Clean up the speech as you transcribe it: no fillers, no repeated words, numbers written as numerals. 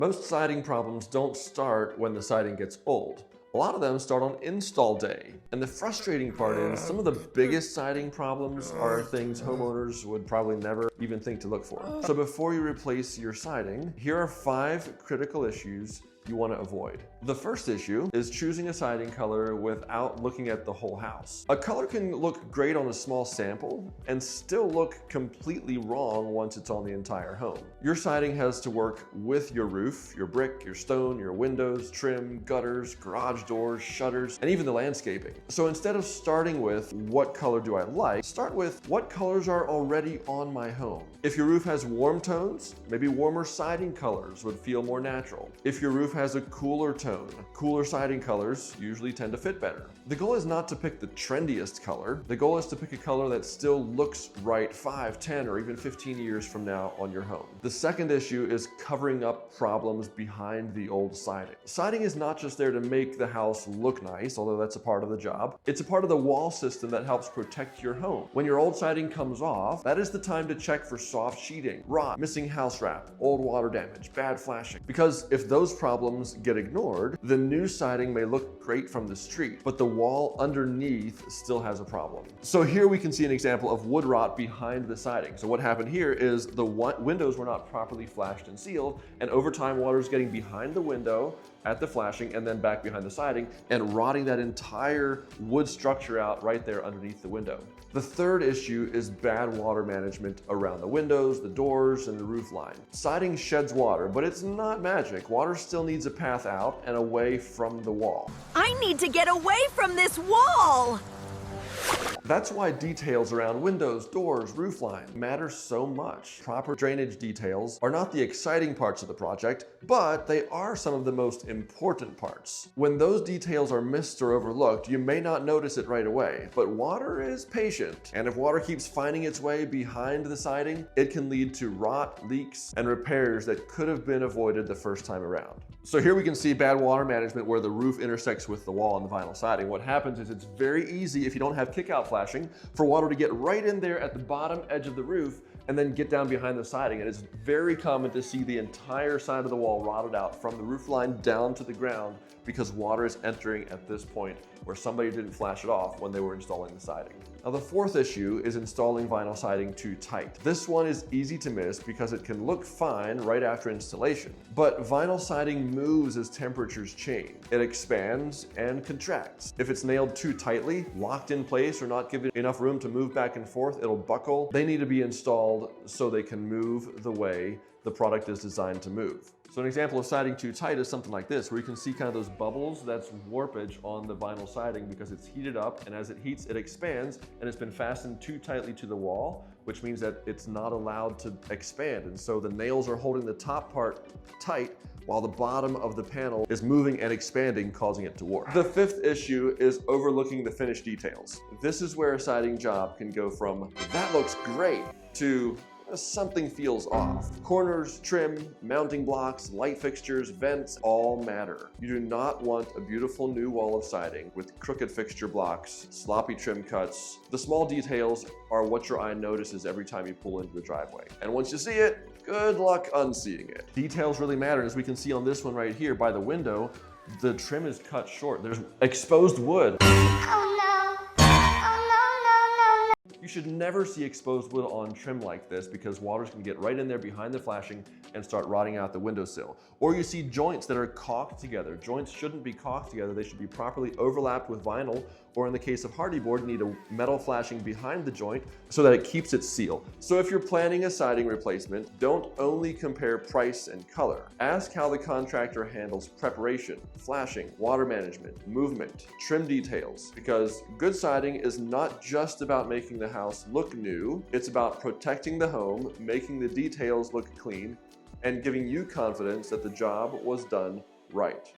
Most siding problems don't start when the siding gets old. A lot of them start on install day. And the frustrating part is some of the biggest siding problems are things homeowners would probably never even think to look for. So before you replace your siding, here are 5 critical issues you want to avoid. The first issue is choosing a siding color without looking at the whole house. A color can look great on a small sample and still look completely wrong once it's on the entire home. Your siding has to work with your roof, your brick, your stone, your windows, trim, gutters, garage doors, shutters, and even the landscaping. So instead of starting with what color do I like, start with what colors are already on my home. If your roof has warm tones, maybe warmer siding colors would feel more natural. If your roof has a cooler tone, cooler siding colors usually tend to fit better. The goal is not to pick the trendiest color. The goal is to pick a color that still looks right 5, 10, or even 15 years from now on your home. The second issue is covering up problems behind the old siding. Siding is not just there to make the house look nice, although that's a part of the job. It's a part of the wall system that helps protect your home. When your old siding comes off, that is the time to check for soft sheeting, rot, missing house wrap, old water damage, bad flashing. Because if those problems get ignored, the new siding may look great from the street, but the wall underneath still has a problem. So here we can see an example of wood rot behind the siding. So what happened here is the windows were not properly flashed and sealed, and over time water is getting behind the window at the flashing and then back behind the siding and rotting that entire wood structure out right there underneath the window. The third issue is bad water management around the windows, the doors, and the roof line. Siding sheds water, but it's not magic. Water still needs a path out and away from the wall. I need to get away from this wall! That's why details around windows, doors, roof line matter so much. Proper drainage details are not the exciting parts of the project, but they are some of the most important parts. When those details are missed or overlooked, you may not notice it right away, but water is patient. And if water keeps finding its way behind the siding, it can lead to rot, leaks, and repairs that could have been avoided the first time around. So here we can see bad water management where the roof intersects with the wall on the vinyl siding. What happens is it's very easy, if you don't have kick-out flashing, for water to get right in there at the bottom edge of the roof and then get down behind the siding. And it's very common to see the entire side of the wall rotted out from the roof line down to the ground because water is entering at this point where somebody didn't flash it off when they were installing the siding. Now the fourth issue is installing vinyl siding too tight. This one is easy to miss because it can look fine right after installation. But vinyl siding moves as temperatures change. It expands and contracts. If it's nailed too tightly, locked in place, or not given enough room to move back and forth, it'll buckle. They need to be installed so they can move the way the product is designed to move. So an example of siding too tight is something like this, where you can see kind of those bubbles. That's warpage on the vinyl siding because it's heated up, and as it heats, it expands, and it's been fastened too tightly to the wall, which means that it's not allowed to expand. And so the nails are holding the top part tight while the bottom of the panel is moving and expanding, causing it to warp. The fifth issue is overlooking the finished details. This is where a siding job can go from, that looks great, to something feels off. Corners, trim, mounting blocks, light fixtures, vents, all matter. You do not want a beautiful new wall of siding with crooked fixture blocks, sloppy trim cuts. The small details are what your eye notices every time you pull into the driveway. And once you see it, good luck unseeing it. Details really matter. As we can see on this one right here by the window, the trim is cut short. There's exposed wood. You should never see exposed wood on trim like this because water's gonna get right in there behind the flashing and start rotting out the windowsill. Or you see joints that are caulked together. Joints shouldn't be caulked together. They should be properly overlapped with vinyl, or in the case of hardy board, you need a metal flashing behind the joint so that it keeps its seal. So if you're planning a siding replacement, don't only compare price and color. Ask how the contractor handles preparation, flashing, water management, movement, trim details, because good siding is not just about making the house look new, it's about protecting the home, making the details look clean, and giving you confidence that the job was done right.